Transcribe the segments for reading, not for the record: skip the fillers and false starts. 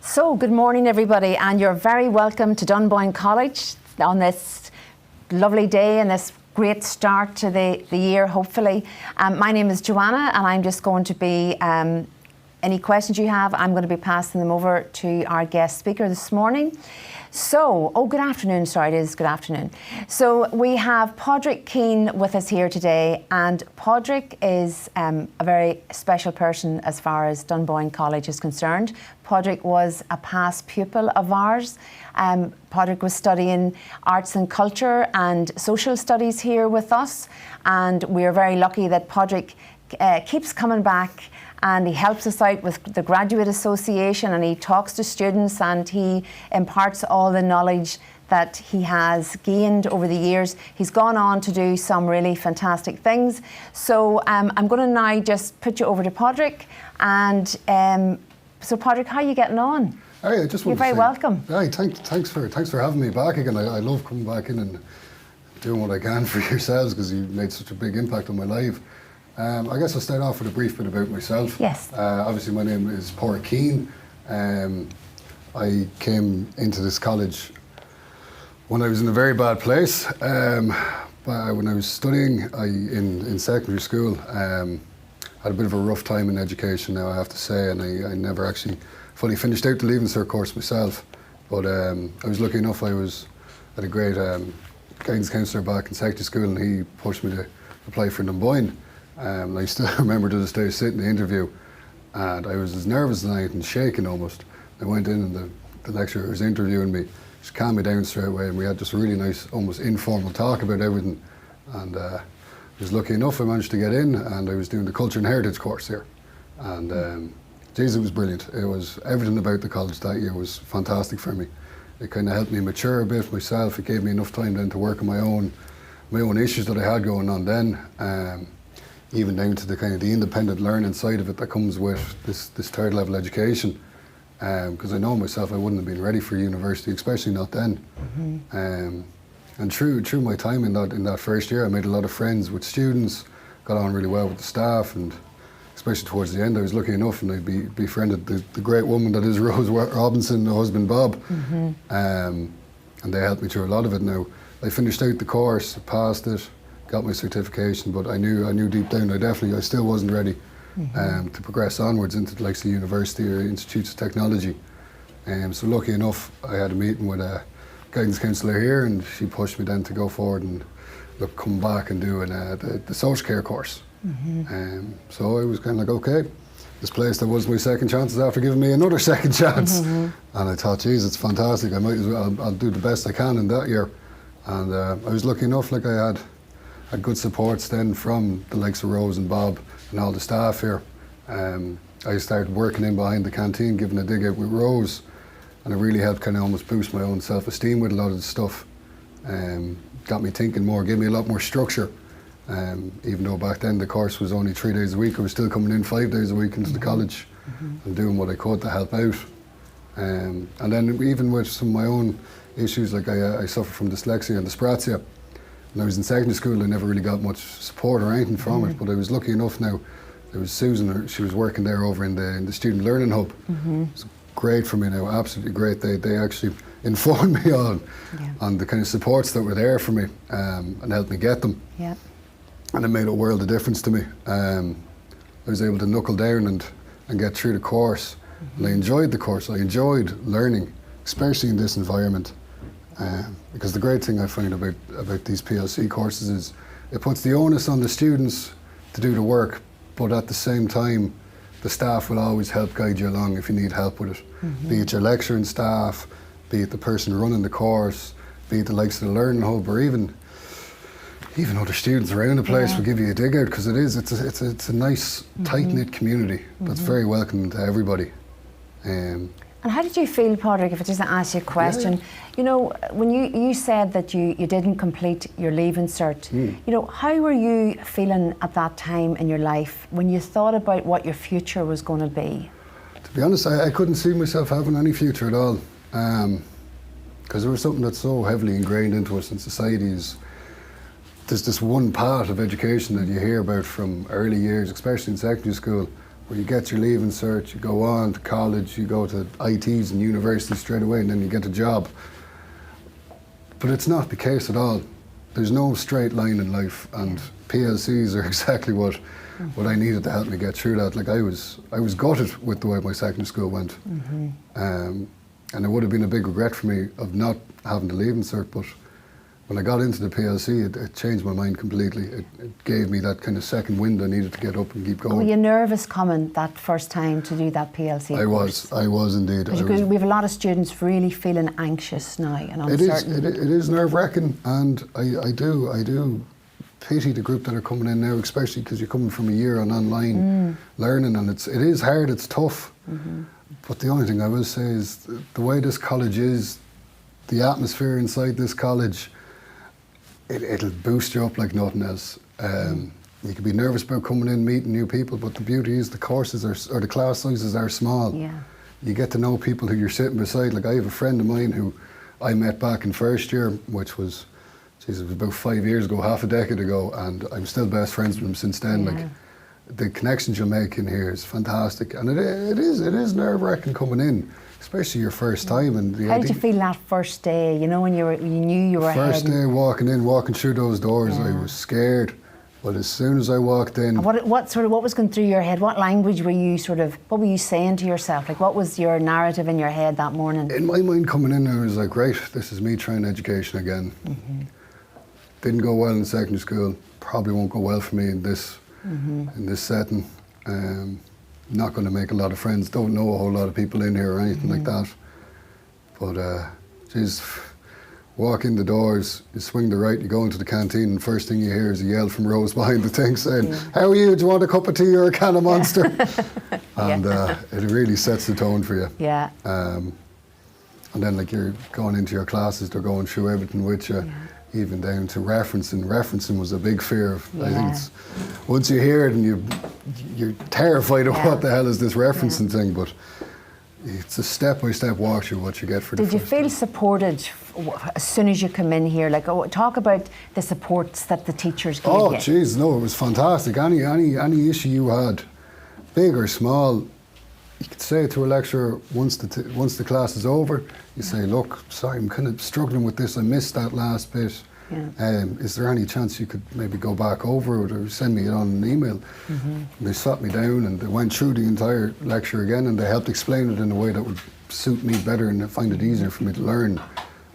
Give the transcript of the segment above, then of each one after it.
So, good morning everybody, and you're very welcome to Dunboyne College on this lovely day and this great start to the year, hopefully. My name is Joanna, and I'm just going to be, any questions you have, I'm going to be passing them over to our guest speaker this morning. So, good afternoon, sorry, it is good afternoon. So we have Padraic Keane with us here today, and Padraic is a very special person as far as Dunboyne College is concerned. Padraic was a past pupil of ours. Padraic was studying arts and culture and social studies here with us, and we're very lucky that Padraic keeps coming back, and he helps us out with the Graduate Association, and he talks to students and he imparts all the knowledge that he has gained over the years. He's gone on to do some really fantastic things. So I'm going to now just put you over to Padraic. And so Padraic, how are you getting on? Hey, I just You're very welcome. Hey, thanks for having me back again. I love coming back in and doing what I can for yourselves, because you've made such a big impact on my life. I guess I'll start off with a brief bit about myself. Yes. Obviously, my name is Pádraic Keane. I came into this college when I was in a very bad place. When I was studying in secondary school, I had a bit of a rough time in education now, I have to say, and I never actually fully finished out the Leaving Cert course myself. But I was lucky enough, I had a great guidance counsellor back in secondary school, and he pushed me to apply for Dunboyne. I still remember to this day sitting in the interview, and I was as nervous as I and shaking almost. I went in, and the lecturer who was interviewing me just calmed me down straight away, and we had this really nice, almost informal talk about everything. And I was lucky enough I managed to get in, and I was doing the Culture and Heritage course here. And geez, it was brilliant. It was everything about the college that year was fantastic for me. It kind of helped me mature a bit myself. It gave me enough time then to work on my own issues that I had going on then. Even down to the kind of the independent learning side of it that comes with this third level education, because I know myself I wouldn't have been ready for university, especially not then. Mm-hmm. And through my time in that first year, I made a lot of friends with students, got on really well with the staff, and especially towards the end, I was lucky enough, and I befriended the great woman that is Rose Robinson, her husband Bob. Mm-hmm. And they helped me through a lot of it. Now, I finished out the course, passed it, got my certification, but I knew deep down I still wasn't ready to progress onwards into the likes of university or institutes of technology. So lucky enough, I had a meeting with a guidance counsellor here, and she pushed me then to go forward and come back and do the social care course. Mm-hmm. So I was kind of like, okay, this place that was my second chance is after giving me another second chance. Mm-hmm. And I thought, geez, it's fantastic. I might as well, I'll do the best I can in that year. And I was lucky enough, like I had good supports then from the likes of Rose and Bob and all the staff here. I started working in behind the canteen, giving a dig out with Rose, and it really helped kind of almost boost my own self-esteem with a lot of the stuff. Got me thinking more, gave me a lot more structure. Even though back then the course was only 3 days a week, I was still coming in 5 days a week into the college and doing what I could to help out. And then even with some of my own issues, like I suffer from dyslexia and dyspraxia. When I was in secondary school, I never really got much support or anything from it, but I was lucky enough now. There was Susan, she was working there over in the Student Learning Hub. Mm-hmm. It was great for me now, absolutely great. They actually informed me on the kind of supports that were there for me and helped me get them. Yeah. And it made a world of difference to me. I was able to knuckle down and get through the course. Mm-hmm. And I enjoyed the course, I enjoyed learning, especially in this environment. Because the great thing I find about these PLC courses is it puts the onus on the students to do the work, but at the same time, the staff will always help guide you along if you need help with it. Mm-hmm. Be it your lecturing staff, be it the person running the course, be it the likes of the Learning Hub, or even other students around the place will give you a dig out, because it's a nice, tight-knit community that's very welcoming to everybody. And how did you feel, Padraic, if I just ask you a question? Yeah. You know, when you said that you didn't complete your Leaving Cert, you know, how were you feeling at that time in your life when you thought about what your future was going to be? To be honest, I couldn't see myself having any future at all. Because there was something that's so heavily ingrained into us in society. There's this one part of education that you hear about from early years, especially in secondary school, where you get your leaving cert, you go on to college, you go to ITs and university straight away, and then you get a job. But it's not the case at all. There's no straight line in life, and PLCs are exactly what I needed to help me get through that. Like I was gutted with the way my secondary school went, and it would have been a big regret for me of not having the leaving cert. But when I got into the PLC, it changed my mind completely. It gave me that kind of second wind I needed to get up and keep going. Were you nervous coming that first time to do that PLC course? I was indeed. We have a lot of students really feeling anxious now and uncertain. It is nerve-wracking, and I do pity the group that are coming in now, especially because you're coming from a year on online learning, and it is hard, it's tough. But the only thing I will say is the way this college is, the atmosphere inside this college, it'll boost you up like nothing else. You can be nervous about coming in, meeting new people, but the beauty is the courses or the class sizes are small. Yeah. You get to know people who you're sitting beside. Like I have a friend of mine who I met back in first year, which was, it was about 5 years ago, half a decade ago, and I'm still best friends with him since then. Yeah. Like the connections you'll make in here is fantastic, and it is nerve-wracking coming in, especially your first time. And how did you feel that first day? You know, when you knew you were first day walking through those doors, I was scared. But as soon as I walked in, and what was going through your head? What language were you what were you saying to yourself? Like, what was your narrative in your head that morning? In my mind coming in, I was like, right, this is me trying education again. Didn't go well in secondary school. Probably won't go well for me in this setting. Not going to make a lot of friends. Don't know a whole lot of people in here or anything like that. But geez, walk in the doors, you swing the right, you go into the canteen, and first thing you hear is a yell from rows behind the thing saying, "How are you? Do you want a cup of tea or a can of Monster?" And it really sets the tone for you. Yeah. And then like you're going into your classes, they're going through everything with you. Even down to referencing. Referencing was a big fear of, I think it's, once you hear it and you're terrified of what the hell is this referencing thing, but it's a step-by-step walk through what you get for the first time. Did you feel supported as soon as you come in here? Like, talk about the supports that the teachers gave you. Oh, jeez, no, it was fantastic. Any issue you had, big or small, you could say to a lecturer once the class is over, you say, "Look, sorry, I'm kind of struggling with this. I missed that last bit. Is there any chance you could maybe go back over it or send me it on an email?" And they sat me down and they went through the entire lecture again, and they helped explain it in a way that would suit me better and find it easier for me to learn.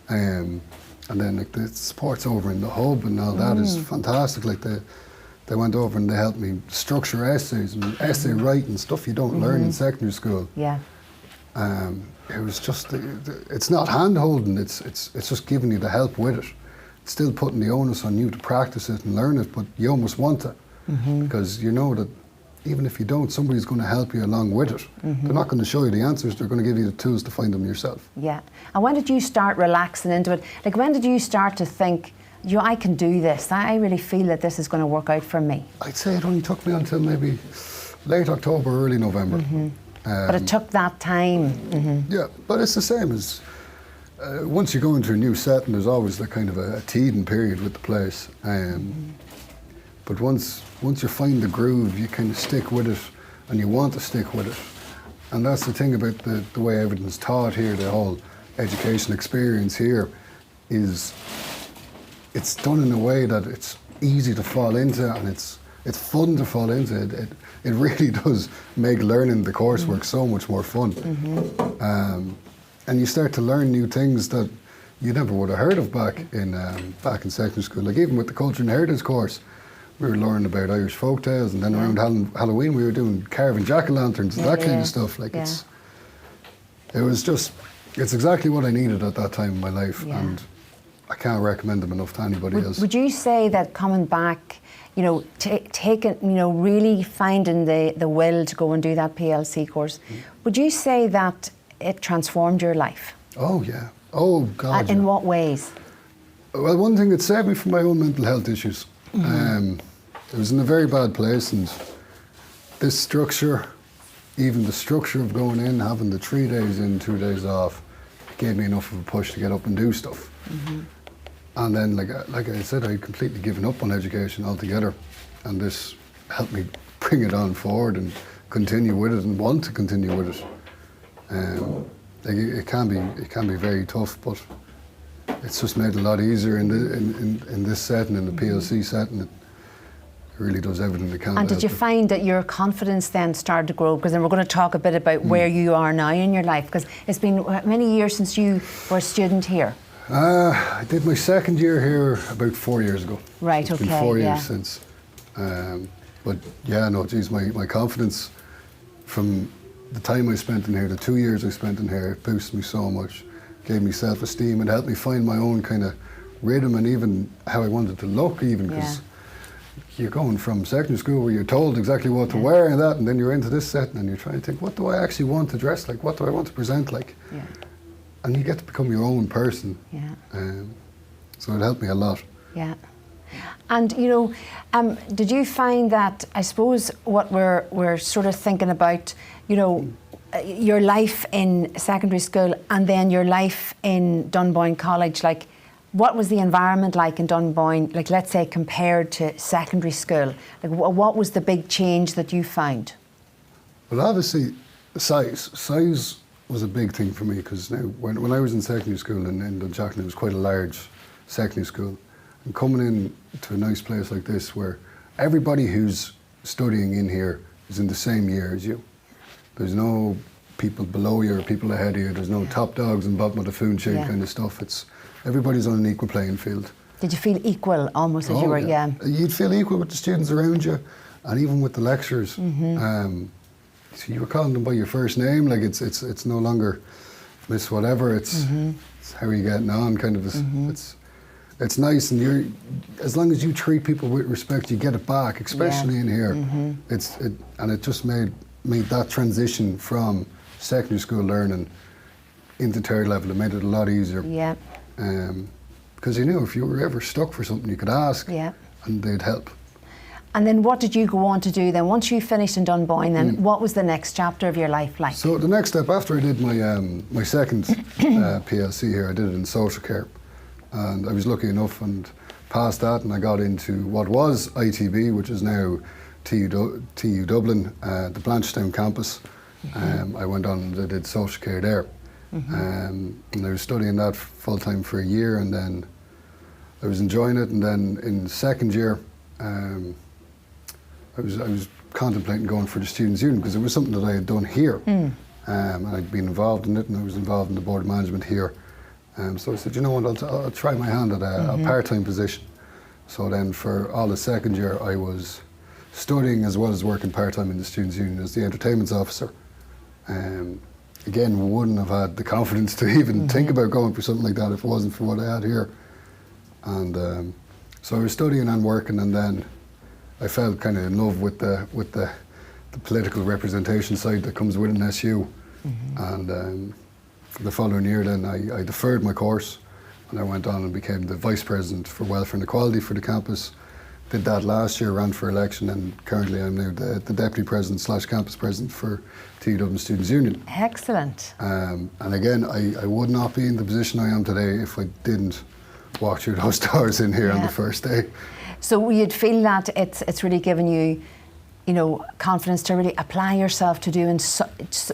And then like the support's over in the hub and all that is fantastic. Like they went over and they helped me structure essays and essay writing, stuff you don't learn in secondary school. Yeah. It was just, it's not hand-holding, it's just giving you the help with it. It's still putting the onus on you to practice it and learn it, but you almost want it. Because you know that even if you don't, somebody's going to help you along with it. They're not going to show you the answers, they're going to give you the tools to find them yourself. Yeah. And when did you start relaxing into it? Like, when did you start to think, I can do this. I really feel that this is going to work out for me. I'd say it only took me until maybe late October, early November. But it took that time. Yeah, but it's the same as once you go into a new setting, there's always the kind of a teething period with the place. But once you find the groove, you kind of stick with it, and you want to stick with it. And that's the thing about the way everything's taught here. The whole education experience here is, it's done in a way that it's easy to fall into, and it's fun to fall into. It really does make learning the coursework so much more fun. And you start to learn new things that you never would have heard of back in secondary school. Like even with the Culture and Heritage course, we were learning about Irish folk tales, and then around Halloween we were doing carving jack-o'-lanterns and that kind of stuff. Like it's exactly what I needed at that time in my life, and I can't recommend them enough to anybody else. Would you say that coming back, taking, really finding the will to go and do that PLC course, would you say that it transformed your life? Oh yeah. Oh God. In what ways? Well, one thing, it saved me from my own mental health issues. It was in a very bad place, and this structure, even the structure of going in, having the 3 days in, 2 days off, it gave me enough of a push to get up and do stuff. And then, like I said, I'd completely given up on education altogether, and this helped me bring it on forward and continue with it and want to continue with it. Like it can be very tough, but it's just made it a lot easier in this setting, in the PLC setting. It really does everything it can. And did you find that your confidence then started to grow? Because then we're going to talk a bit about where you are now in your life, because it's been many years since you were a student here. I did my second year here about 4 years ago. Right, It's been 4 years since. But yeah, no, geez, my confidence from the time I spent in here, the 2 years I spent in here, it boosted me so much, gave me self-esteem, and helped me find my own kind of rhythm and even how I wanted to look, even because you're going from secondary school where you're told exactly what to wear and that, and then you're into this setting and you're trying to think, what do I actually want to dress like? What do I want to present like? Yeah. And you get to become your own person. Yeah. So it helped me a lot. Yeah. And you know, did you find that, I suppose what we're sort of thinking about, you know, your life in secondary school and then your life in Dunboyne College, like what was the environment like in Dunboyne, like let's say compared to secondary school? Like what was the big change that you found? Well, obviously size was a big thing for me, because now when I was in secondary school in Dunboyne, it was quite a large secondary school. And coming in to a nice place like this where everybody who's studying in here is in the same year as you. There's no people below you or people ahead of you. There's no top dogs and bottom of the food chain kind of stuff. It's everybody's on an equal playing field. Did you feel equal almost as you were? Yeah. You'd feel equal with the students around you, and even with the lecturers. So you were calling them by your first name. Like it's no longer Miss whatever. It's how are you getting on? Kind of. It's nice, and as long as you treat people with respect, you get it back. Especially in here, and it just made that transition from secondary school learning into third level. It made it a lot easier. Yeah. Because you knew if you were ever stuck for something, you could ask, and they'd help. And then what did you go on to do then? Once you finished in Dunboyne, then what was the next chapter of your life like? So the next step, after I did my second PLC here, I did it in social care. And I was lucky enough and passed that, and I got into what was ITB, which is now TU Dublin, the Blanchetown campus. I went on and I did social care there. And I was studying that full-time for a year, and then I was enjoying it. And then in second year, I was contemplating going for the Students' Union, because it was something that I had done here. And I'd been involved in it, and I was involved in the board of management here. So I said, you know what, I'll try my hand at a part-time position. So then for all the second year, I was studying as well as working part-time in the Students' Union as the entertainments officer. Again, we wouldn't have had the confidence to even think about going for something like that if it wasn't for what I had here. And so I was studying and working, and then I fell kind of in love with the political representation side that comes with an SU. And the following year then I deferred my course, and I went on and became the Vice President for Welfare and Equality for the campus. Did that last year, ran for election, and currently I'm now the Deputy President / Campus President for TU Dublin Students' Union. Excellent. And again, I would not be in the position I am today if I didn't walk through those doors in here on the first day. So you'd feel that it's really given you, you know, confidence to really apply yourself to doing.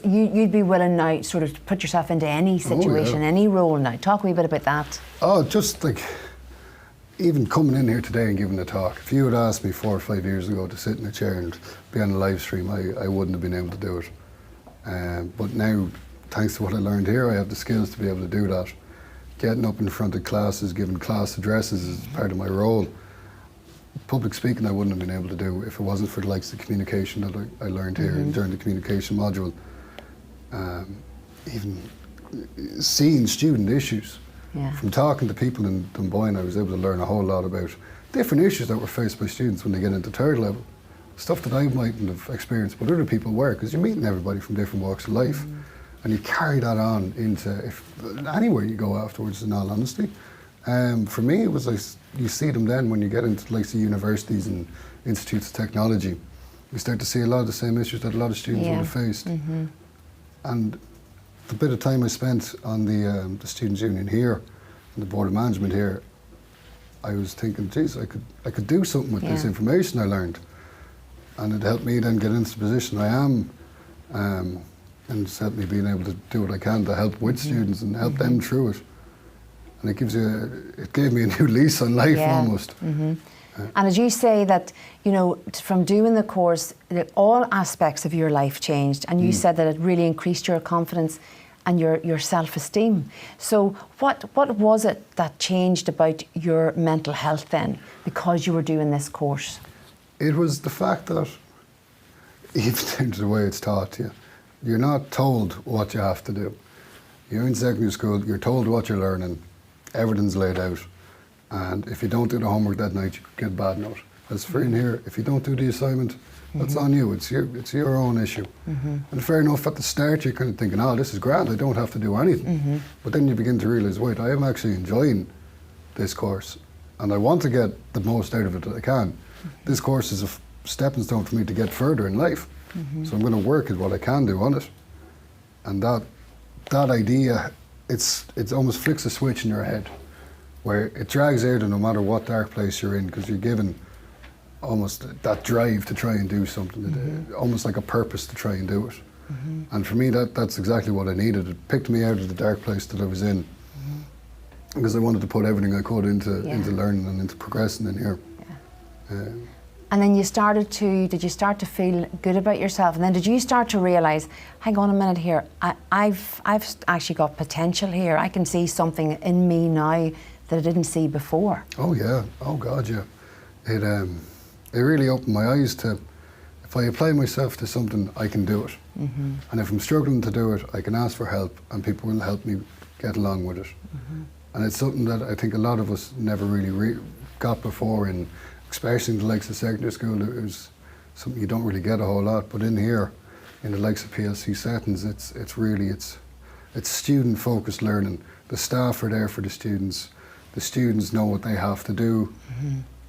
You'd be willing now, sort of, to put yourself into any situation, any role now. Talk a wee bit about that. Oh, just like even coming in here today and giving a talk. If you had asked me 4 or 5 years ago to sit in a chair and be on a live stream, I wouldn't have been able to do it. But now, thanks to what I learned here, I have the skills to be able to do that. Getting up in front of classes, giving class addresses is part of my role. Public speaking I wouldn't have been able to do if it wasn't for the likes of communication that I learned here during the communication module. Even seeing student issues. From talking to people in Dunboyne, I was able to learn a whole lot about different issues that were faced by students when they get into third level. Stuff that I mightn't have experienced, but other people were, because you're meeting everybody from different walks of life. And you carry that on into anywhere you go afterwards, in all honesty. For me, it was like, you see them then when you get into like the universities and institutes of technology. You start to see a lot of the same issues that a lot of students would have faced. And the bit of time I spent on the Students' Union here, and the Board of Management here, I was thinking, geez, I could do something with this information I learned. and it helped me then get into the position I am, and it's helped me being able to do what I can to help with students and help them through it. And it gave me a new lease on life almost. And as you say that, you know, from doing the course, that all aspects of your life changed, and you said that it really increased your confidence and your self-esteem. So what was it that changed about your mental health then, because you were doing this course? It was the fact that, even the way it's taught to you, you're not told what you have to do. You're in secondary school, you're told what you're learning, everything's laid out. And if you don't do the homework that night, you could get a bad note. As for in here, if you don't do the assignment, that's on you. It's your own issue. And fair enough, at the start you're kind of thinking, oh, this is grand, I don't have to do anything. But then you begin to realise, wait, I am actually enjoying this course, and I want to get the most out of it that I can. This course is a stepping stone for me to get further in life. So I'm going to work at what I can do on it. And that idea, it's almost flicks a switch in your head, where it drags out of no matter what dark place you're in, because you're given almost that drive to try and do something, almost like a purpose to try and do it. And for me, that's exactly what I needed. It picked me out of the dark place that I was in, because I wanted to put everything I could into learning and into progressing in here. And then did you start to feel good about yourself? And then did you start to realise, hang on a minute here, I've actually got potential here. I can see something in me now that I didn't see before. Oh yeah, oh God, yeah. It really opened my eyes to, if I apply myself to something, I can do it. And if I'm struggling to do it, I can ask for help, and people will help me get along with it. And it's something that I think a lot of us never really got before, especially in the likes of secondary school. It was something you don't really get a whole lot, but in here, in the likes of PLC settings, it's student focused learning. The staff are there for the students know what they have to do,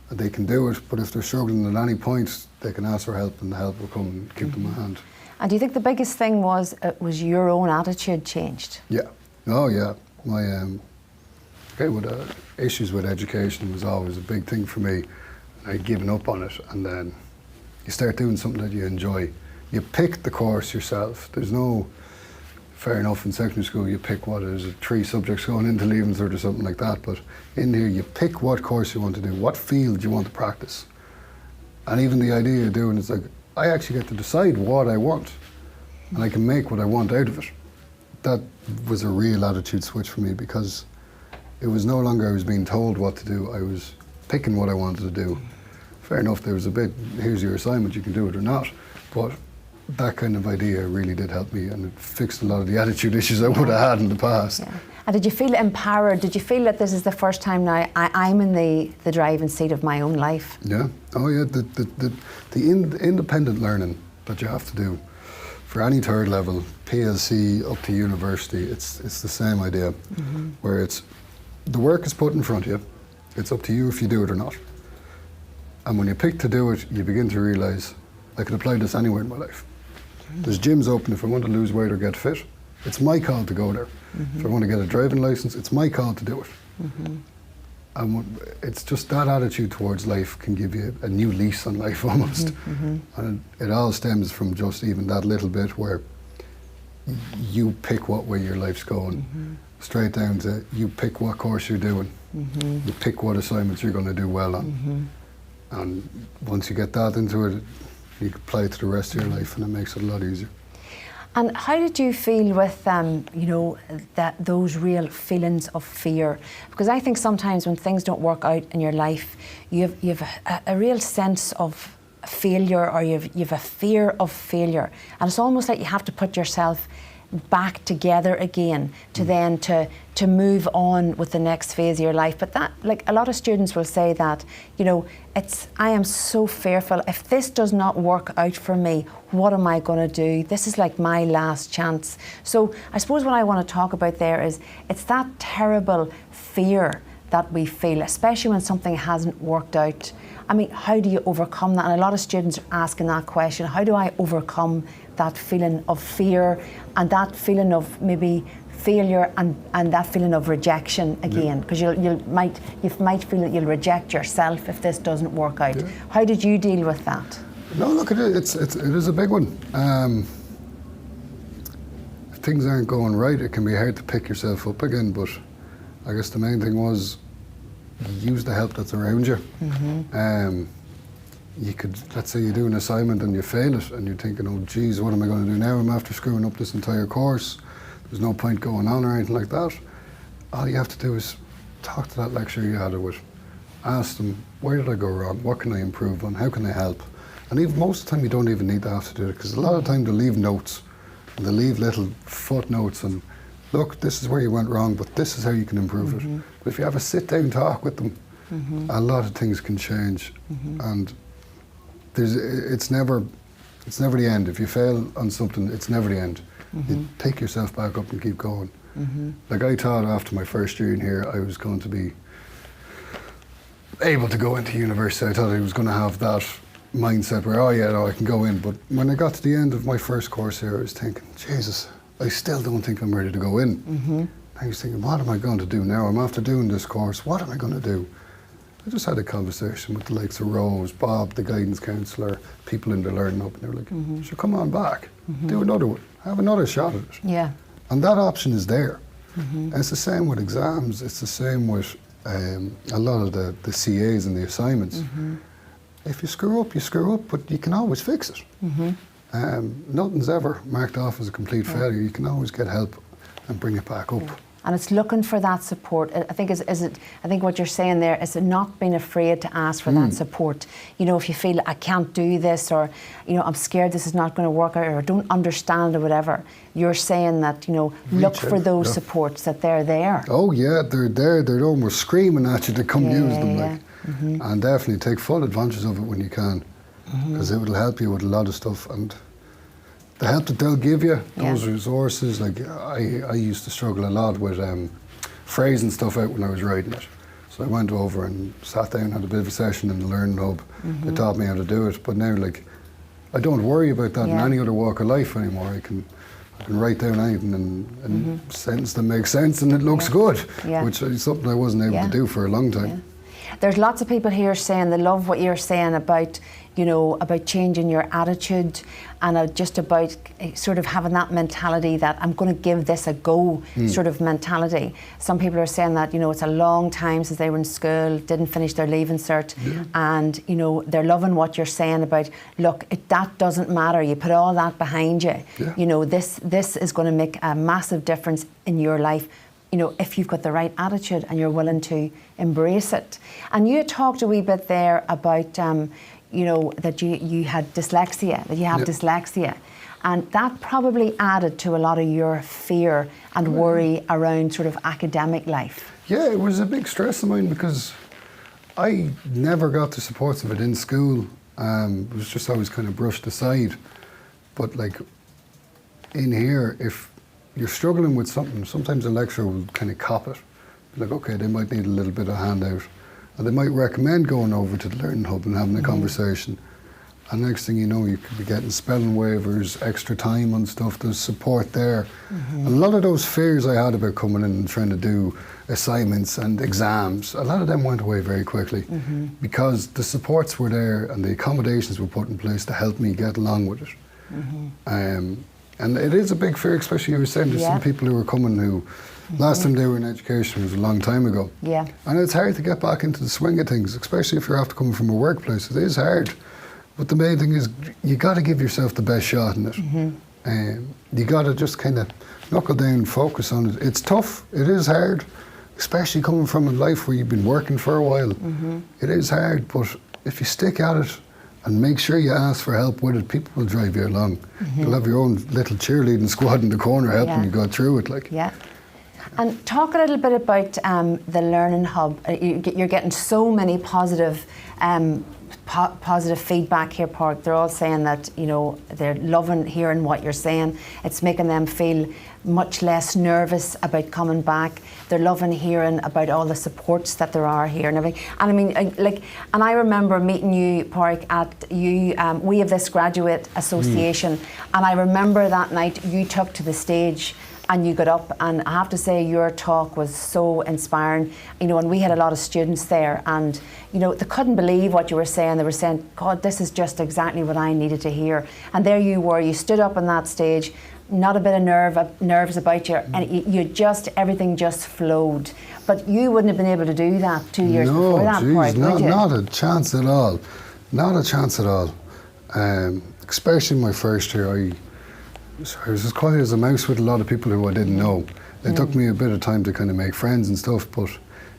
and they can do it, but if they're struggling at any point, they can ask for help, and the help will come and give them a hand. And do you think the biggest thing was your own attitude changed? Yeah, oh yeah. My issues with education was always a big thing for me. I'd given up on it, and then you start doing something that you enjoy. You pick the course yourself. There's no, fair enough, in secondary school you pick what is it, 3 subjects going into Leaving Cert or something like that, but in here you pick what course you want to do, what field you want to practice. And even the idea of doing it's like, I actually get to decide what I want, and I can make what I want out of it. That was a real attitude switch for me, because it was no longer I was being told what to do, I was picking what I wanted to do. Fair enough, there was a bit, here's your assignment, you can do it or not, but that kind of idea really did help me, and it fixed a lot of the attitude issues I would have had in the past. Yeah. And did you feel empowered? Did you feel that this is the first time now I'm in the driving seat of my own life? Yeah, oh yeah, the independent learning that you have to do for any third level, PLC up to university, it's the same idea, where it's, the work is put in front of you, it's up to you if you do it or not. And when you pick to do it, you begin to realise, I could apply this anywhere in my life. There's gyms open if I want to lose weight or get fit. It's my call to go there. If I want to get a driving licence, it's my call to do it. And it's just that attitude towards life can give you a new lease on life almost. And it all stems from just even that little bit where you pick what way your life's going, straight down to you pick what course you're doing, you pick what assignments you're going to do well on. And once you get that into it, you can apply it to the rest of your life, and it makes it a lot easier. And how did you feel with, you know, those real feelings of fear? Because I think sometimes when things don't work out in your life, you have a real sense of failure, or you've a fear of failure, and it's almost like you have to put yourself back together again to then to move on with the next phase of your life. But that, like a lot of students will say that, you know, I am so fearful, if this does not work out for me, what am I going to do? This is like my last chance. So I suppose what I want to talk about there is, it's that terrible fear that we feel, especially when something hasn't worked out. I mean, how do you overcome that? And a lot of students are asking that question, how do I overcome that feeling of fear and that feeling of maybe failure and that feeling of rejection again? Because you might feel that you'll reject yourself if this doesn't work out. How did you deal with that? No, look, it is a big one. If things aren't going right, it can be hard to pick yourself up again, but I guess the main thing was use the help that's around you. You could, let's say you do an assignment and you fail it and you're thinking, oh geez, what am I going to do now? I'm after screwing up this entire course. There's no point going on or anything like that. All you have to do is talk to that lecturer you had it with. Ask them, where did I go wrong? What can I improve on? How can I help? And even most of the time you don't even need to have to do it, because a lot of the time they'll leave notes and they'll leave little footnotes and look, this is where you went wrong, but this is how you can improve it. But if you have a sit down talk with them, a lot of things can change. And it's never the end. If you fail on something, it's never the end. You pick yourself back up and keep going. Like I thought after my first year in here, I was going to be able to go into university. I thought I was going to have that mindset where, oh yeah, no, I can go in. But when I got to the end of my first course here, I was thinking, Jesus, I still don't think I'm ready to go in. I was thinking, what am I going to do now? I'm after doing this course. What am I going to do? I just had a conversation with the likes of Rose, Bob, the guidance counsellor, people in the learning hub, and they were like, sure, come on back, do another one, have another shot at it. Yeah. And that option is there. And it's the same with exams, it's the same with a lot of the CAs and the assignments. If you screw up, but you can always fix it. Nothing's ever marked off as a complete failure. You can always get help and bring it back up. And it's looking for that support. I think I think what you're saying there is not being afraid to ask for that support. You know, if you feel I can't do this, or you know, I'm scared this is not going to work out, or I don't understand, or whatever, you're saying that, you know, look for those supports, that they're there. Oh yeah, they're there. They're almost screaming at you to come use them, like. And definitely take full advantage of it when you can, because it will help you with a lot of stuff. And the help that they'll give you, those resources, like I used to struggle a lot with phrasing stuff out when I was writing it. So I went over and sat down, had a bit of a session in the Learning Hub. They taught me how to do it. But now, like, I don't worry about that in any other walk of life anymore. I can write down anything and sentence that makes sense and it looks good, which is something I wasn't able to do for a long time. There's lots of people here saying they love what you're saying about, you know, about changing your attitude and just about sort of having that mentality that I'm going to give this a go sort of mentality. Some people are saying that, you know, it's a long time since they were in school, didn't finish their leaving cert, and, you know, they're loving what you're saying about, look, that doesn't matter. You put all that behind you. You know, this is going to make a massive difference in your life, you know, if you've got the right attitude and you're willing to embrace it. And you talked a wee bit there about, you know, that you had dyslexia, that you have dyslexia. And that probably added to a lot of your fear and worry around sort of academic life. Yeah, it was a big stress of mine because I never got the supports of it in school. It was just always kind of brushed aside. But like in here, if you're struggling with something, sometimes a lecturer will kind of cop it. Like, okay, they might need a little bit of handout. And they might recommend going over to the Learning Hub and having a conversation. And next thing you know, you could be getting spelling waivers, extra time on stuff, there's support there. And a lot of those fears I had about coming in and trying to do assignments and exams, a lot of them went away very quickly because the supports were there and the accommodations were put in place to help me get along with it. And it is a big fear, especially you were saying, there's some people who are coming who, last time they were in education was a long time ago. And it's hard to get back into the swing of things, especially if you're after coming from a workplace. It is hard. But the main thing is, you got to give yourself the best shot in it. You got to just kind of knuckle down, focus on it. It's tough, it is hard, especially coming from a life where you've been working for a while. It is hard, but if you stick at it, and make sure you ask for help with it, people will drive you along. You'll have your own little cheerleading squad in the corner helping you go through it. Like. And talk a little bit about the Learning Hub. You're getting so many positive positive feedback here, Pádraic. They're all saying that, you know, they're loving hearing what you're saying. It's making them feel much less nervous about coming back. They're loving hearing about all the supports that there are here and everything. And I mean, and I remember meeting you, Pádraic, at we have this graduate association, and I remember that night you took to the stage and you got up, and I have to say your talk was so inspiring, you know, and we had a lot of students there, and you know, they couldn't believe what you were saying. They were saying, God, this is just exactly what I needed to hear. And there you were, you stood up on that stage, not a bit of nerves about you, and you just, everything just flowed. But you wouldn't have been able to do that 2 years before that, Pádraic, would you? Not a chance at all. Not a chance at all. Especially my first year, I was as quiet as a mouse with a lot of people who I didn't know. It took me a bit of time to kind of make friends and stuff, but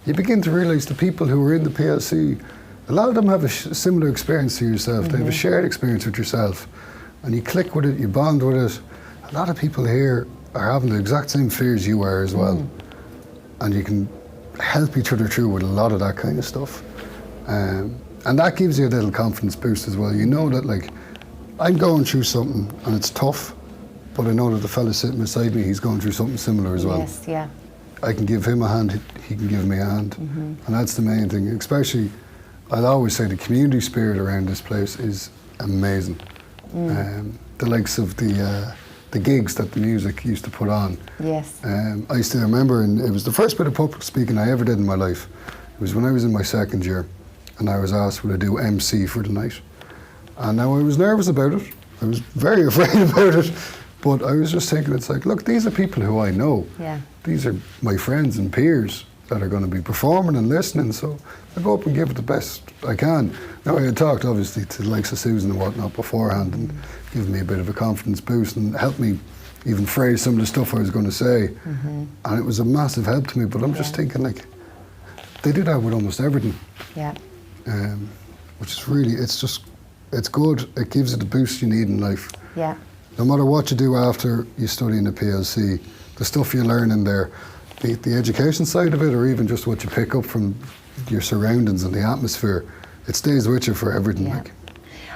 you begin to realise the people who are in the PLC, a lot of them have a similar experience to yourself. They have a shared experience with yourself, and you click with it, you bond with it. A lot of people here are having the exact same fears you are as well, and you can help each other through with a lot of that kind of stuff. And that gives you a little confidence boost as well. You know that, like, I'm going through something and it's tough, but I know that the fella sitting beside me, he's going through something similar as well. Yes, yeah. I can give him a hand, he can give me a hand. And that's the main thing. Especially, I'll always say the community spirit around this place is amazing. The likes of the gigs that the music used to put on. Yes. I still remember, and it was the first bit of public speaking I ever did in my life. It was when I was in my second year, and I was asked would I do MC for the night. And now I was nervous about it. I was very afraid about it. But I was just thinking, it's like, look, these are people who I know. Yeah. These are my friends and peers that are going to be performing and listening. So I go up and give it the best I can. Now, I had talked, obviously, to the likes of Susan and whatnot beforehand, and given me a bit of a confidence boost and helped me even phrase some of the stuff I was going to say. And it was a massive help to me. But I'm just thinking, like, they do that with almost everything. Yeah. Which is really, it's good. It gives you the boost you need in life. Yeah. No matter what you do after you study in the PLC, the stuff you learn in there, the education side of it, or even just what you pick up from your surroundings and the atmosphere, it stays with you for everything. Yeah. Like.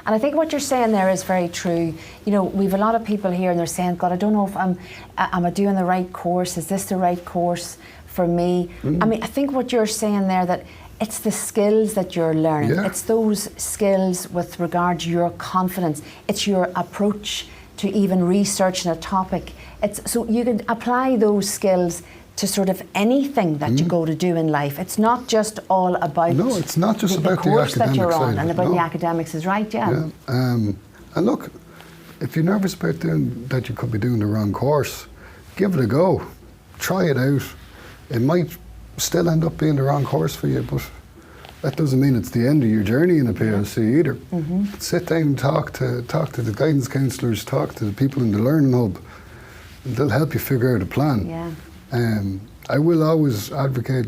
And I think what you're saying there is very true. You know, we've a lot of people here and they're saying, God, I don't know if am I doing the right course? Is this the right course for me? I mean, I think what you're saying there, that it's the skills that you're learning. Yeah. It's those skills with regard to your confidence. It's your approach to even researching a topic. It's so you can apply those skills to sort of anything that you go to do in life. It's not just all about No, it's not just the about the course that you're academic on side. and about No. the academics is right, yeah. And look, if you're nervous about that you could be doing the wrong course, give it a go. Try it out. It might still end up being the wrong course for you, but that doesn't mean it's the end of your journey in a PLC either. Sit down and talk to the guidance counsellors, talk to the people in the learning hub, and they'll help you figure out a plan. Yeah. I will always advocate,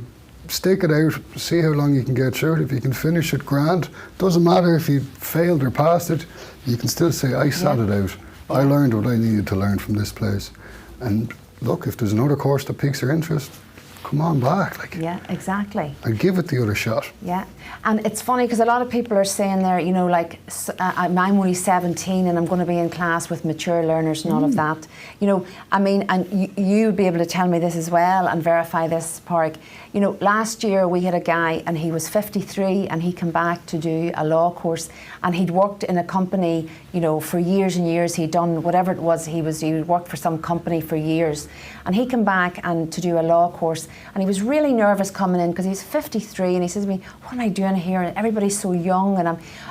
stick it out, see how long you can get through it. If you can finish it, grand. Doesn't matter if you failed or passed it, you can still say, I sat it out. I learned what I needed to learn from this place. And look, if there's another course that piques your interest, come on back. Like, Yeah, exactly. and give it the other shot. Yeah, and it's funny because a lot of people are saying there, you know, like, I'm only 17 and I'm going to be in class with mature learners and all of that. You know, I mean, and you'd be able to tell me this as well and verify this, Pádraic. You know, last year we had a guy and he was 53 and he came back to do a law course, and he'd worked in a company, you know, for years and years. He'd done whatever it was, he worked for some company for years, and he came back and to do a law course, and he was really nervous coming in because he's 53, and he says to me, what am I doing here? And everybody's so young,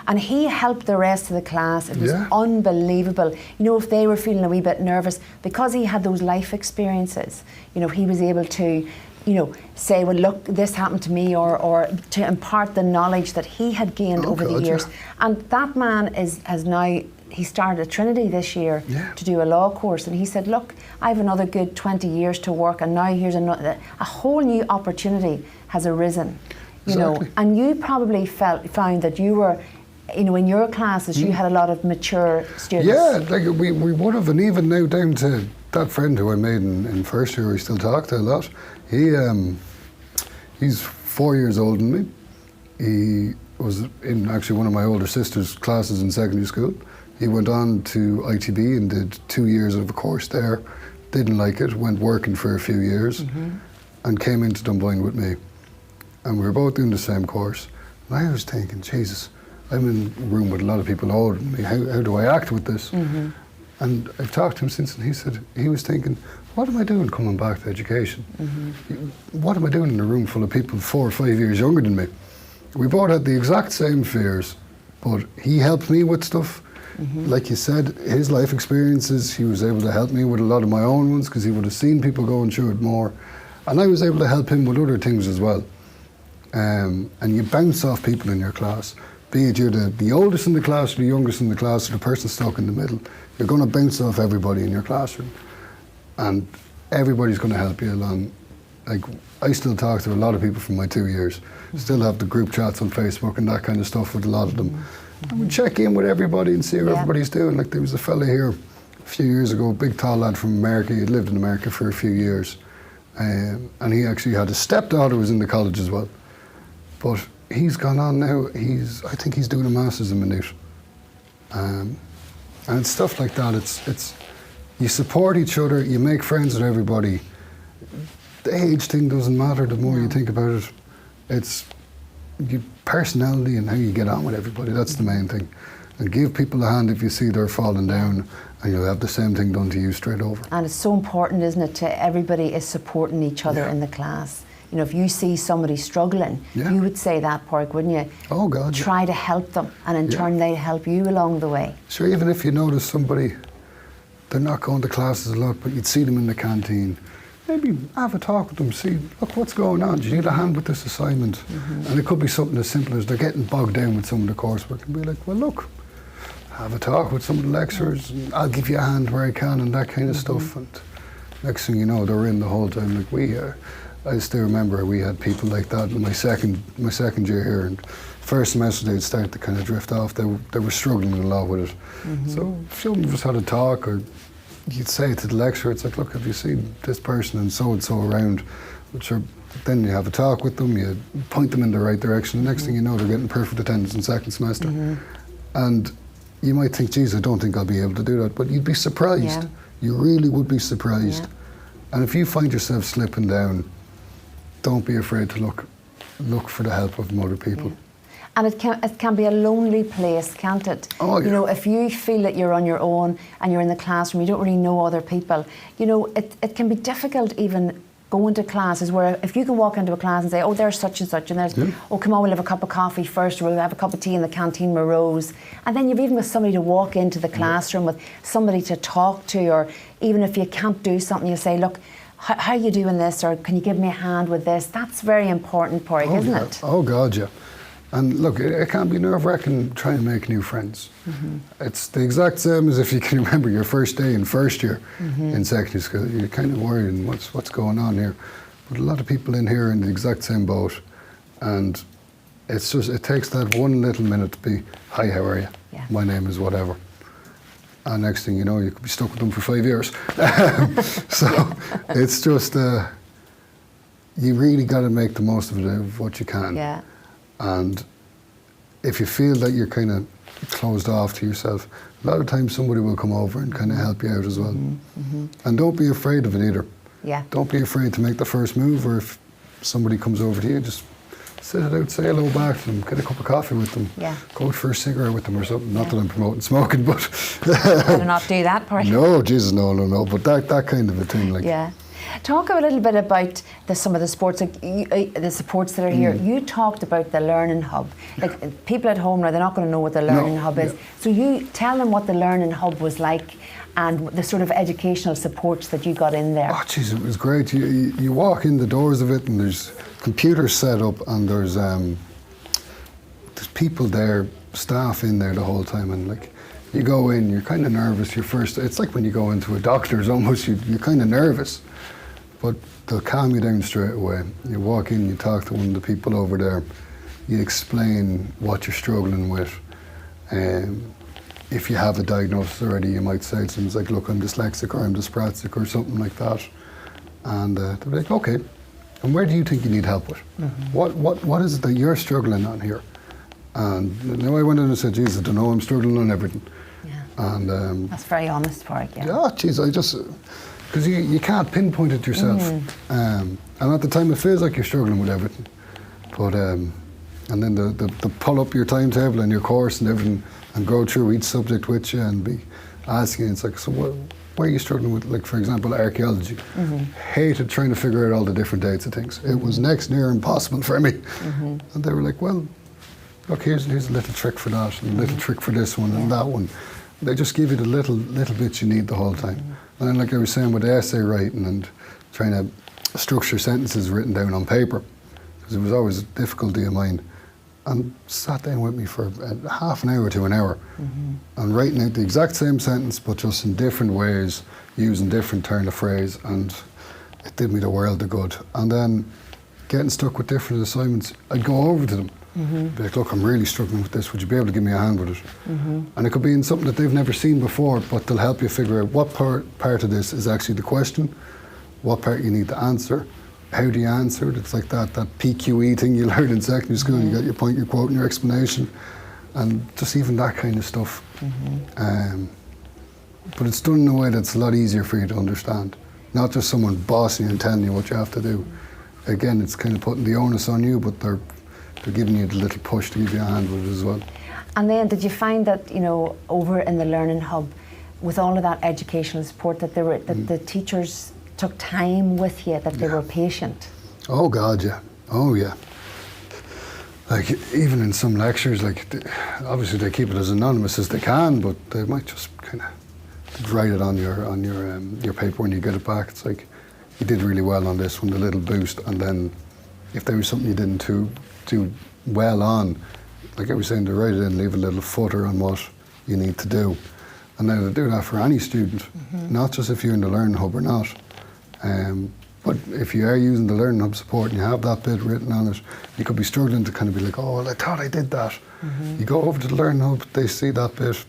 and he helped the rest of the class. It was unbelievable. You know, if they were feeling a wee bit nervous, because he had those life experiences, you know, he was able to, you know, say, well, look, this happened to me, or to impart the knowledge that he had gained over the years. And that man has now, he started at Trinity this year to do a law course, and he said, look, I have another good 20 years to work, and now here's a whole new opportunity has arisen, you know. And you probably found that you were, you know, in your classes, you had a lot of mature students. Yeah, like we would have, and even now down to that friend who I made in first year, we still talk to a lot. He's 4 years older than me. He was in actually one of my older sister's classes in secondary school. He went on to ITB and did 2 years of a course there. Didn't like it, went working for a few years, and came into Dunboyne with me. And we were both doing the same course. And I was thinking, Jesus, I'm in a room with a lot of people older than me. How do I act with this? And I've talked to him since, and he said he was thinking, what am I doing coming back to education? What am I doing in a room full of people 4 or 5 years younger than me? We both had the exact same fears, but he helped me with stuff. Like you said, his life experiences, he was able to help me with a lot of my own ones because he would have seen people going through it more. And I was able to help him with other things as well. And you bounce off people in your class. Be it you're the oldest in the class or the youngest in the class or the person stuck in the middle. You're going to bounce off everybody in your classroom. And everybody's going to help you along. Like, I still talk to a lot of people from my 2 years. Still have the group chats on Facebook and that kind of stuff with a lot of them. And we check in with everybody and see how everybody's doing. Like, there was a fella here a few years ago, a big tall lad from America. He'd lived in America for a few years. And he actually had a stepdaughter who was in the college as well. But he's gone on now. I think he's doing a master's in Minute. And it's stuff like that. It's you support each other. You make friends with everybody. The age thing doesn't matter. The more you think about it, it's your personality and how you get on with everybody. That's the main thing. And give people a hand if you see they're falling down, and you'll have the same thing done to you straight over. And it's so important, isn't it, to everybody is supporting each other in the class. You know, if you see somebody struggling, you would say that, Pádraic, wouldn't you? Oh God, try to help them, and in turn they help you along the way. Sure, even if you notice somebody, they're not going to classes a lot, but you'd see them in the canteen, maybe have a talk with them, see, look, what's going on? Do you need a hand with this assignment? And it could be something as simple as they're getting bogged down with some of the coursework, and be like, well, look, have a talk with some of the lecturers, and I'll give you a hand where I can, and that kind of stuff. And next thing you know, they're in the whole time. Like I still remember we had people like that in my second year here, and first semester they'd start to kind of drift off. They were struggling a lot with it. So some of us had a talk, or you'd say to the lecturer, it's like, look, have you seen this person and so around? Sure, then you have a talk with them, you point them in the right direction. The next thing you know, they're getting perfect attendance in second semester. And you might think, geez, I don't think I'll be able to do that, but you'd be surprised. You really would be surprised. And if you find yourself slipping down, don't be afraid to look for the help from other people. And it can be a lonely place, can't it? Oh, yeah. You know, if you feel that you're on your own and you're in the classroom, you don't really know other people, you know, it can be difficult even going to classes where if you can walk into a class and say, oh, there's such and such, and there's, oh, come on, we'll have a cup of coffee first, or we'll have a cup of tea in the canteen with Rose. And then you've even got somebody to walk into the classroom with, somebody to talk to, or even if you can't do something, you say, look, how are you doing this, or can you give me a hand with this? That's very important, Pádraic, isn't it? Oh God, yeah. And look, it can be nerve-wracking trying to make new friends. It's the exact same as if you can remember your first day in first year in secondary school. You're kind of worrying what's going on here. But a lot of people in here are in the exact same boat. And it's just, it takes that one little minute to be, hi, how are you? My name is whatever. And next thing you know, you could be stuck with them for 5 years. So it's just, you really got to make the most of it, of what you can. And if you feel that you're kind of closed off to yourself, a lot of times somebody will come over and kind of help you out as well. And don't be afraid of it either. Don't be afraid to make the first move, or if somebody comes over to you, just sit it out, say hello back to them, get a cup of coffee with them, go out for a cigarette with them or something. Not that I'm promoting smoking, but... Better not do that, Pádraic. No, Jesus, no. But that kind of a thing, like... Talk a little bit about some of the sports, the supports that are here. You talked about the Learning Hub. Like, people at home now, they're not going to know what the Learning Hub is. So you tell them what the Learning Hub was like and the sort of educational supports that you got in there. Oh, jeez, it was great. You walk in the doors of it, and there's computers set up, and there's people there, staff in there the whole time, and like, you go in, you're kind of nervous. It's like when you go into a doctor's almost, you're kind of nervous. But they'll calm you down straight away. You walk in, you talk to one of the people over there, you explain what you're struggling with. If you have a diagnosis already, you might say things like, look, I'm dyslexic, or I'm dyspraxic, or something like that. And they'll be like, okay, and where do you think you need help with? What is it that you're struggling on here? And you know, I went in and said, geez, I don't know, I'm struggling on everything. And that's very honest, Pádraic. Yeah, geez, I just... Because you can't pinpoint it yourself. And at the time it feels like you're struggling with everything. But, and then the pull up your timetable and your course and everything, and go through each subject with you and be asking, it's like, so why are you struggling with, like, for example, archaeology? Hated trying to figure out all the different dates of things. It was next near impossible for me. And they were like, well, look, here's a little trick for that, and a little trick for this one, and that one. They just give you the little bits you need the whole time. And then, like I was saying, with the essay writing and trying to structure sentences written down on paper, because it was always a difficulty of mine, and sat down with me for half an hour to an hour, and writing out the exact same sentence, but just in different ways, using different turn of phrase, and it did me the world of good. And then getting stuck with different assignments, I'd go over to them, be like, look, I'm really struggling with this, would you be able to give me a hand with it? And it could be in something that they've never seen before, but they'll help you figure out what part of this is actually the question, what part you need to answer, how do you answer it? It's like that PQE thing you learned in secondary school. You got your point, your quote, and your explanation, and just even that kind of stuff. But it's done in a way that's a lot easier for you to understand. Not just someone bossing you and telling you what you have to do. Again, it's kind of putting the onus on you, but they're giving you the little push to give you a hand with it as well. And then did you find that, you know, over in the Learning Hub, with all of that educational support, that the teachers took time with you, that they were patient? Oh God, yeah. Oh yeah. Like, even in some lectures, like, obviously they keep it as anonymous as they can, but they might just kind of write it on your paper when you get it back. It's like, you did really well on this one, the little boost, and then if there was something you didn't do well on, like I was saying, to write it in, leave a little footer on what you need to do. And then to do that for any student, not just if you're in the Learning Hub or not. But if you are using the Learning Hub support and you have that bit written on it, you could be struggling to kind of be like, oh, well, I thought I did that. You go over to the Learning Hub, they see that bit,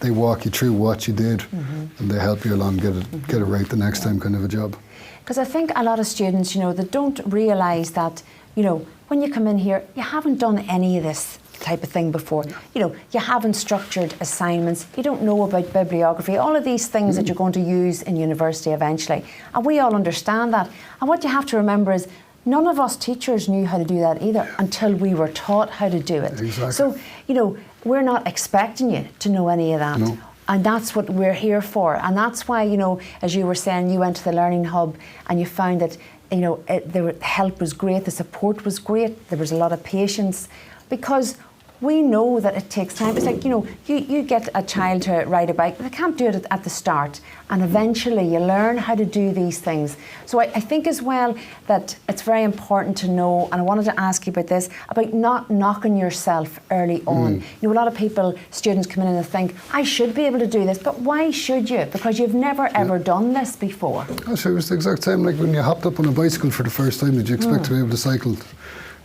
they walk you through what you did, and they help you along, get it right the next time, kind of a job. Because I think a lot of students, you know, they don't realise that, you know, when you come in here, you haven't done any of this type of thing before. You know, you haven't structured assignments, you don't know about bibliography, all of these things that you're going to use in university eventually. And we all understand that. And what you have to remember is, none of us teachers knew how to do that either until we were taught how to do it. Exactly. So, you know, we're not expecting you to know any of that. No. And that's what we're here for. And that's why, you know, as you were saying, you went to the Learning Hub and you found that, you know, the help was great, the support was great, there was a lot of patience, because we know that it takes time. It's like, you know, you get a child to ride a bike, but they can't do it at the start. And eventually you learn how to do these things. So I think as well that it's very important to know, and I wanted to ask you about this, about not knocking yourself early on. You know, a lot of people, students come in and they think, I should be able to do this, but why should you? Because you've never ever done this before. Actually, it was the exact same, like when you hopped up on a bicycle for the first time, did you expect to be able to cycle?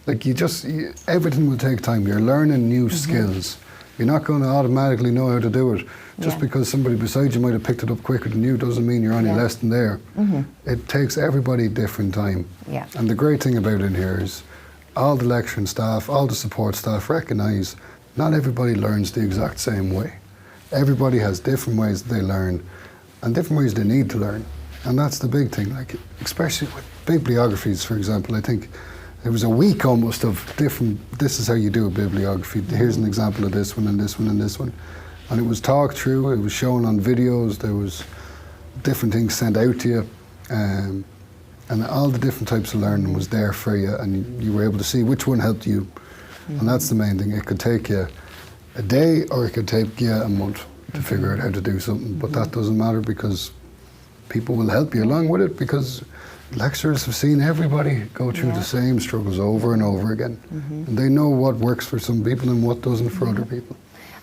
Like, everything will take time. You're learning new skills. You're not going to automatically know how to do it. Just because somebody beside you might have picked it up quicker than you doesn't mean you're any less than there. It takes everybody different time. And the great thing about it in here is all the lecturing staff, all the support staff recognise not everybody learns the exact same way. Everybody has different ways that they learn and different ways they need to learn. And that's the big thing, like, especially with bibliographies, for example. I think there was a week almost of different, this is how you do a bibliography. Here's an example of this one and this one and this one. And it was talked through, it was shown on videos, there was different things sent out to you. And all the different types of learning was there for you, and you were able to see which one helped you. And that's the main thing. It could take you a day or it could take you a month to figure out how to do something. But that doesn't matter, because people will help you along with it, because lecturers have seen everybody go through the same struggles over and over again. And they know what works for some people and what doesn't for other people.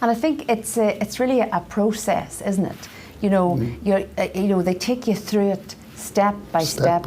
And I think it's really a process, isn't it? You know, you know, they take you through it step by step.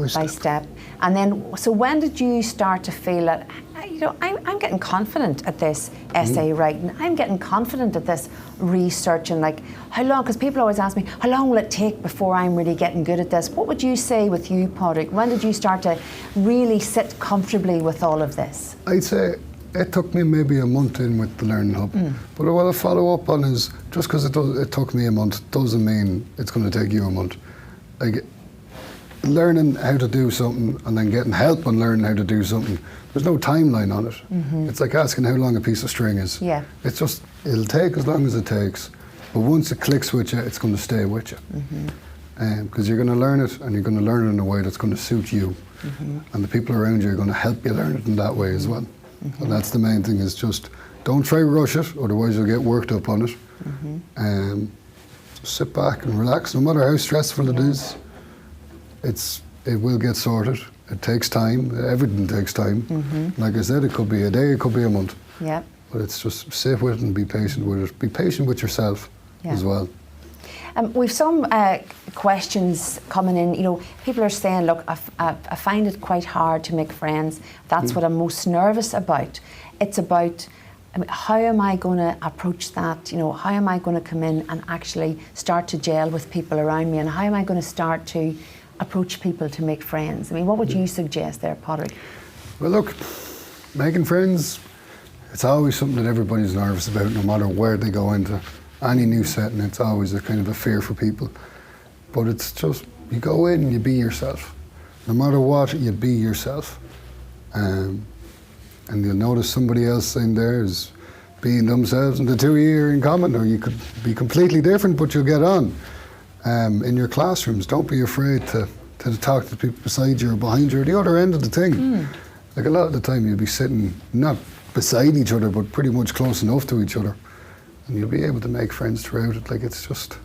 And then, so when did you start to feel that, you know, I'm getting confident at this essay writing, I'm getting confident at this research, and like, how long, because people always ask me, how long will it take before I'm really getting good at this? What would you say with you, Padraic? When did you start to really sit comfortably with all of this? I'd say it took me maybe a month in with the Learning Hub. But what I follow up on is, just because it took me a month doesn't mean it's going to take you a month. Like, learning how to do something and then getting help on learning how to do something, there's no timeline on it. It's like asking how long a piece of string is. It's just, it'll take as long as it takes, but once it clicks with you, it's going to stay with you. because you're going to learn it, and you're going to learn it in a way that's going to suit you. And the people around you are going to help you learn it in that way as well. And that's the main thing, is just don't try to rush it, otherwise you'll get worked up on it. Just sit back and relax. No matter how stressful it is, it will get sorted. It takes time. Everything takes time. Like I said, it could be a day, it could be a month. Yeah. But it's just sit with it and be patient with it. Be patient with yourself as well. We've some questions coming in. You know, people are saying, look, I find it quite hard to make friends. That's what I'm most nervous about. It's about, I mean, how am I going to approach that? You know, how am I going to come in and actually start to gel with people around me? And how am I going to start to approach people to make friends? I mean, what would you suggest there, Padraic? Well, look, making friends, it's always something that everybody's nervous about, no matter where they go into. Any new setting, it's always a kind of a fear for people. But it's just, you go in and you be yourself. No matter what, you be yourself. And you'll notice somebody else in there is being themselves, and the two of you are in common, or you could be completely different, but you'll get on. In your classrooms, don't be afraid to talk to people beside you or behind you or the other end of the thing. Like a lot of the time you'll be sitting, not beside each other, but pretty much close enough to each other. And you'll be able to make friends throughout it. Like, it's just,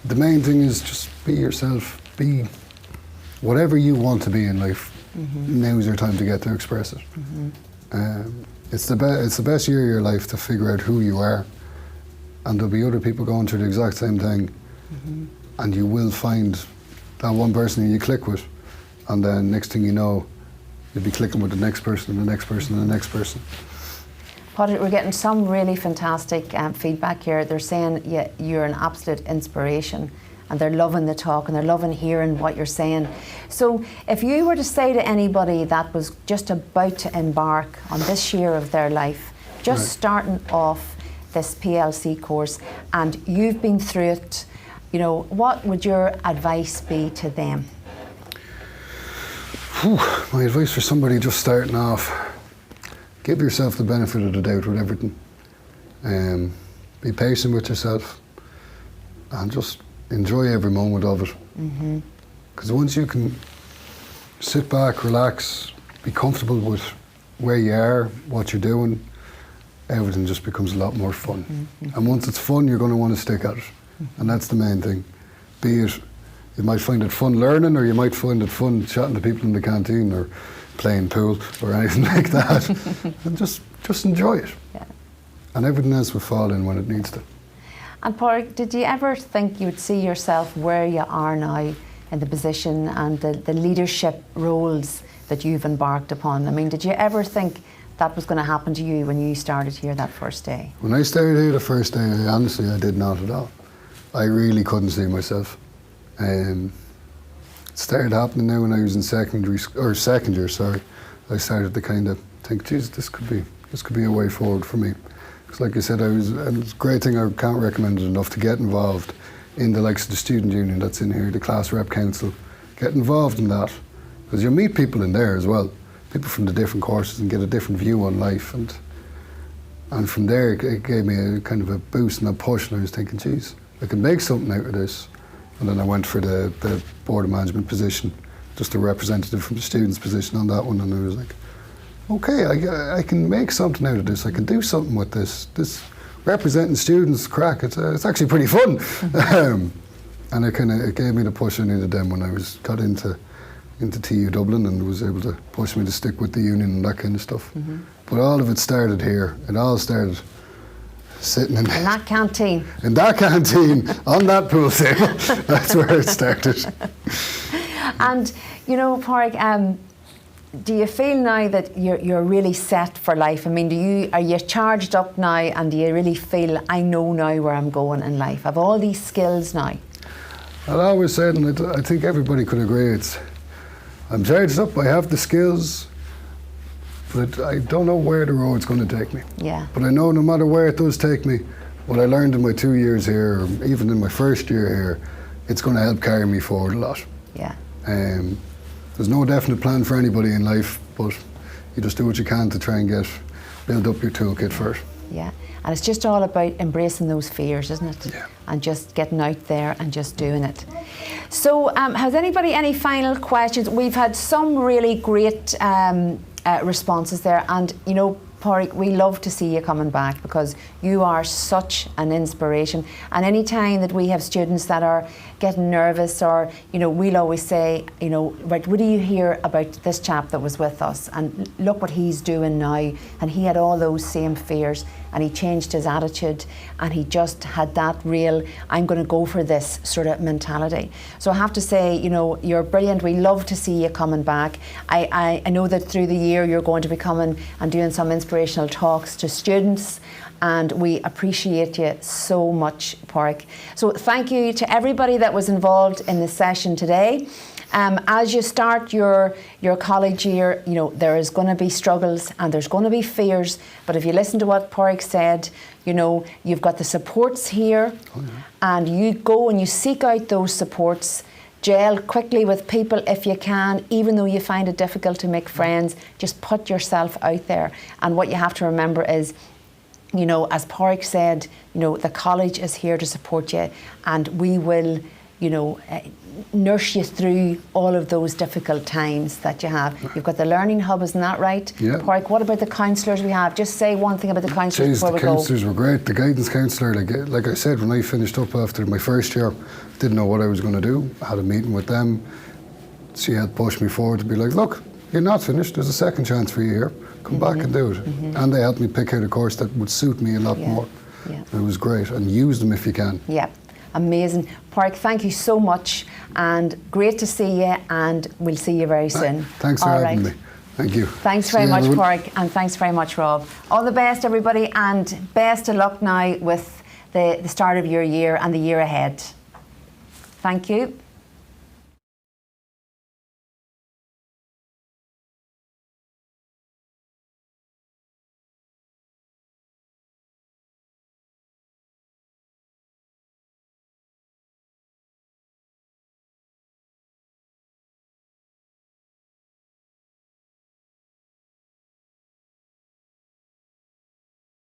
the main thing is just be yourself. Be whatever you want to be in life. Now's your time to get to express it. It's the best year of your life to figure out who you are. And there'll be other people going through the exact same thing. And you will find that one person you click with. And then next thing you know, you'll be clicking with the next person and the next person and the next person. Padraic, we're getting some really fantastic feedback here. They're saying you're an absolute inspiration, and they're loving the talk and they're loving hearing what you're saying. So if you were to say to anybody that was just about to embark on this year of their life, just starting off this PLC course, and you've been through it, you know, what would your advice be to them? My advice for somebody just starting off, give yourself the benefit of the doubt with everything. Be patient with yourself and just enjoy every moment of it. Because once you can sit back, relax, be comfortable with where you are, what you're doing, everything just becomes a lot more fun. And once it's fun, you're going to want to stick at it. And that's the main thing. Be it, you might find it fun learning, or you might find it fun chatting to people in the canteen, or playing pool or anything like that. And just enjoy it. And everything else will fall in when it needs to. And Padraic, did you ever think you would see yourself where you are now in the position and the leadership roles that you've embarked upon? I mean, did you ever think that was going to happen to you when you started here that first day? When I started here the first day, honestly, I did not at all. I really couldn't see myself. It started happening now when I was in second year, sorry. I started to kind of think, geez, this could be a way forward for me. Because like I said, and it's a great thing, I can't recommend it enough, to get involved in the likes of the student union that's in here, the class rep council. Get involved in that. Because you'll meet people in there as well, people from the different courses, and get a different view on life. And from there, it gave me a kind of a boost and a push, and I was thinking, geez, I can make something out of this. And then I went for the board of management position, just a representative from the students' position on that one, and I was like, okay, I can make something out of this. I can do something with this. This representing students, crack. It's actually pretty fun. And it gave me the push I needed then when I got into TU Dublin, and was able to push me to stick with the union and that kind of stuff. But all of it started here. It all started sitting in that canteen. In that canteen, on that pool table. That's where it started. And, you know, Padraic, do you feel now that you're really set for life? I mean, are you charged up now, and do you really feel, I know now where I'm going in life? I have all these skills now. I always said, and I think everybody could agree, I'm charged up, I have the skills, but I don't know where the road's going to take me. Yeah. But I know no matter where it does take me, what I learned in my 2 years here, or even in my first year here, it's going to help carry me forward a lot. Yeah. There's no definite plan for anybody in life, but you just do what you can to try and build up your toolkit for it. Yeah. And it's just all about embracing those fears, isn't it? Yeah. And just getting out there and just doing it. So has anybody any final questions? We've had some really great responses there, and you know, Pádraic, we love to see you coming back because you are such an inspiration. And any time that we have students that are getting nervous, or you know, we'll always say, you know, right, what do you hear about this chap that was with us? And look what he's doing now. And he had all those same fears, and he changed his attitude, and he just had that real, I'm going to go for this sort of mentality. So I have to say, you know, you're brilliant. We love to see you coming back. I know that through the year you're going to be coming and doing some inspirational talks to students, and we appreciate you so much, Pádraic. So thank you to everybody that was involved in this session today. As you start your college year, you know, there is going to be struggles and there's going to be fears, but if you listen to what Pádraic said, you know, you've got the supports here, and you go and you seek out those supports. Gel quickly with people if you can, even though you find it difficult to make friends. Just put yourself out there. And what you have to remember is, you know, as Pádraic said, you know, the college is here to support you, and we will, you know, nurse you through all of those difficult times that you have. You've got the Learning Hub, isn't that right? Yeah. Pádraic, what about the counsellors we have? Just say one thing about the counsellors before we go. The counsellors were great. The guidance counsellor, like I said, when I finished up after my first year, didn't know what I was going to do. I had a meeting with them. She had pushed me forward to be like, look, you're not finished. There's a second chance for you here. Come back and do it. And they helped me pick out a course that would suit me a lot more. Yeah. It was great. And use them if you can. Yeah. Amazing. Pádraic, thank you so much, and great to see you, and we'll see you very soon. Thanks for having me. Thank you. Thanks very much, Pádraic, and thanks very much, Rob. All the best, everybody, and best of luck now with the start of your year and the year ahead. Thank you.